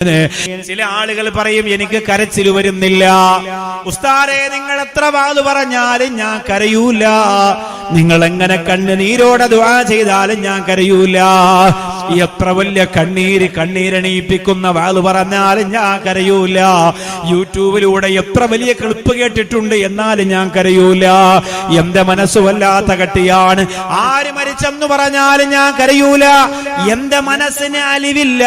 ചില ആളുകൾ പറയും എനിക്ക് കരച്ചിൽ വരുന്നില്ല. ഉസ്താദേ നിങ്ങൾ എത്ര വാത് പറഞ്ഞാലും ഞാൻ കരയൂല, നിങ്ങൾ എങ്ങനെ കണ്ണുനീരോടെ ദുആ ചെയ്താലും ഞാൻ കരയൂല, എത്ര വലിയ കണ്ണീരണിയിപ്പിക്കുന്ന വാത് പറഞ്ഞാലും ഞാൻ കരയൂല, യൂട്യൂബിലൂടെ എത്ര വലിയ ക്ലിപ്പ് കേട്ടിട്ടുണ്ട് എന്നാലും ഞാൻ കരയൂല, എന്റെ മനസ്സ് വല്ലാത്ത കട്ടിയാണ്, ആര് മരിച്ചെന്ന് പറഞ്ഞാലും ഞാൻ കരയൂല, എന്റെ മനസ്സിന് അലിവില്ല,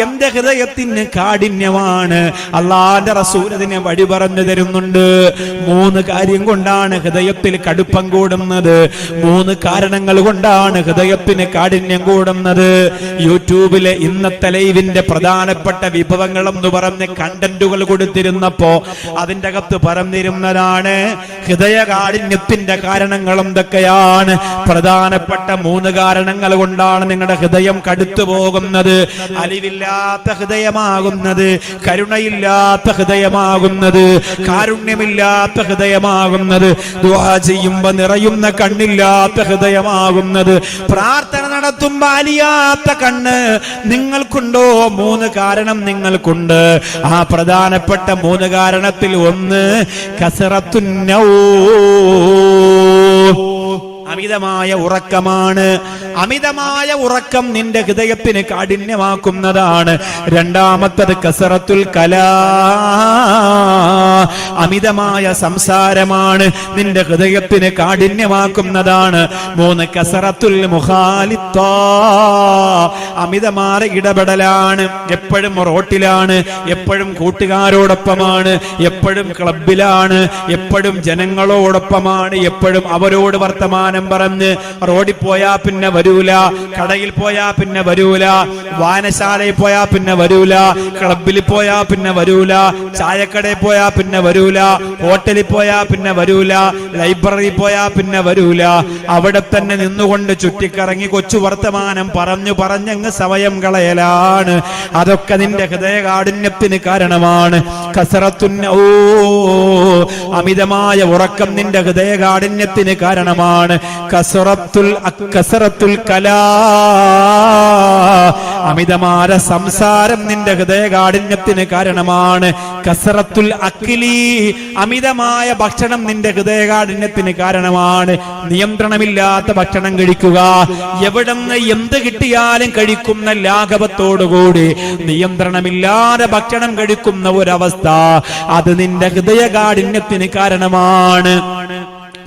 എന്റെ ഹൃദയത്തിന് കാഠിന്യമാണ്. അല്ലാഹുവിന്റെ റസൂൽ അതിനെ വഴി പറഞ്ഞു തരുന്നുണ്ട്. 3 കാര്യം കൊണ്ടാണ് ഹൃദയത്തിൽ കടുപ്പം കൂടുന്നത്, 3 കാരണങ്ങൾ കൊണ്ടാണ് ഹൃദയത്തിന് കാഠിന്യം കൂടുന്നത്. യൂട്യൂബിലെ ഇന്നത്തെ ലൈവിന്റെ പ്രധാനപ്പെട്ട വിഭവങ്ങൾ എന്ന് പറഞ്ഞ് കണ്ടന്റുകൾ കൊടുത്തിരുന്നപ്പോ അതിന്റെ അകത്ത് പറഞ്ഞിരുന്നതാണ് ഹൃദയ കാഠിന്യത്തിന്റെ കാരണങ്ങൾ എന്തൊക്കെയാണ്. പ്രധാനപ്പെട്ട 3 കാരണങ്ങൾ കൊണ്ടാണ് നിങ്ങളുടെ ഹൃദയം കടുത്തു പോകുന്നത്. അലിവില്ലാത്ത ഹൃദയമാകുന്നത്, കരുണയില്ലാത്ത ഹൃദയമാകുന്നത്, കാരുണ്യമില്ലാത്ത ഹൃദയമാകുന്നത്, ദുആ ചെയ്യുമ്പോ നിറയുന്ന കണ്ണില്ലാത്ത ഹൃദയമാകുന്നത്, പ്രാർത്ഥന നടത്തുമ്പോ അലിയാത്ത കണ്ണ് നിങ്ങൾക്കുണ്ടോ? 3 കാരണം നിങ്ങൾക്കുണ്ട്. ആ പ്രധാനപ്പെട്ട 3 കാരണത്തിൽ ഒന്ന് കസറത്തുന്നൗ, അമിതമായ ഉറക്കമാണ്. അമിതമായ ഉറക്കം നിന്റെ ഹൃദയത്തിന് കാഠിന്യമാക്കുന്നതാണ്. രണ്ടാമത്തത് കസറത്തുൽ കലാം, അമിതമായ സംസാരമാണ്, നിന്റെ ഹൃദയത്തിന് കാഠിന്യമാക്കുന്നതാണ്. 3 കസറത്തുൽ മുഖാലിത്ത, അമിതമായ ഇടപെടലാണ്. എപ്പോഴും റോട്ടിലാണ്, എപ്പോഴും കൂട്ടുകാരോടൊപ്പമാണ്, എപ്പോഴും ക്ലബിലാണ്, എപ്പോഴും ജനങ്ങളോടൊപ്പമാണ്, എപ്പോഴും അവരോട് വർത്തമാനം പറഞ്ഞ് റോഡിൽ പോയാ പിന്നെ വരൂല, കടയിൽ പോയാ പിന്നെ വരൂല, വായനശാലയിൽ പോയാ പിന്നെ വരൂല, ക്ലബിൽ പോയാ പിന്നെ വരൂല, ചായക്കടയിൽ പോയാ പിന്നെ വരൂല, ഹോട്ടലിൽ പോയാ പിന്നെ വരൂല, ലൈബ്രറിയിൽ പോയാ പിന്നെ വരൂല. അവിടെ തന്നെ നിന്നുകൊണ്ട് ചുറ്റിക്കറങ്ങി കൊച്ചു വർത്തമാനം പറഞ്ഞങ്ങ് സമയം കളയലാണ്. അതൊക്കെ നിന്റെ ഹൃദയകാഠിന്യത്തിന് കാരണമാണ്. കസറത്തുന്നൗ, അമിതമായ ഉറക്കം നിന്റെ ഹൃദയകാഠിന്യത്തിന് കാരണമാണ്. കസറത്തുൽ കലാം, അമിതമായ സംസാരം നിന്റെ ഹൃദയകാഠിന്യത്തിന് കാരണമാണ്. കസറത്തുൽ അക്ലി, അമിതമായ ഭക്ഷണം നിന്റെ ഹൃദയകാഠിന്യത്തിന് കാരണമാണ്. നിയന്ത്രണമില്ലാത്ത ഭക്ഷണം കഴിക്കുക, എവിടെന്ന് എന്ത് കിട്ടിയാലും കഴിക്കുന്ന ലാഘവത്തോടുകൂടി നിയന്ത്രണമില്ലാതെ ഭക്ഷണം കഴിക്കുന്ന ഒരവസ്ഥ, അത് നിന്റെ ഹൃദയകാഠിന്യത്തിന് കാരണമാണ്.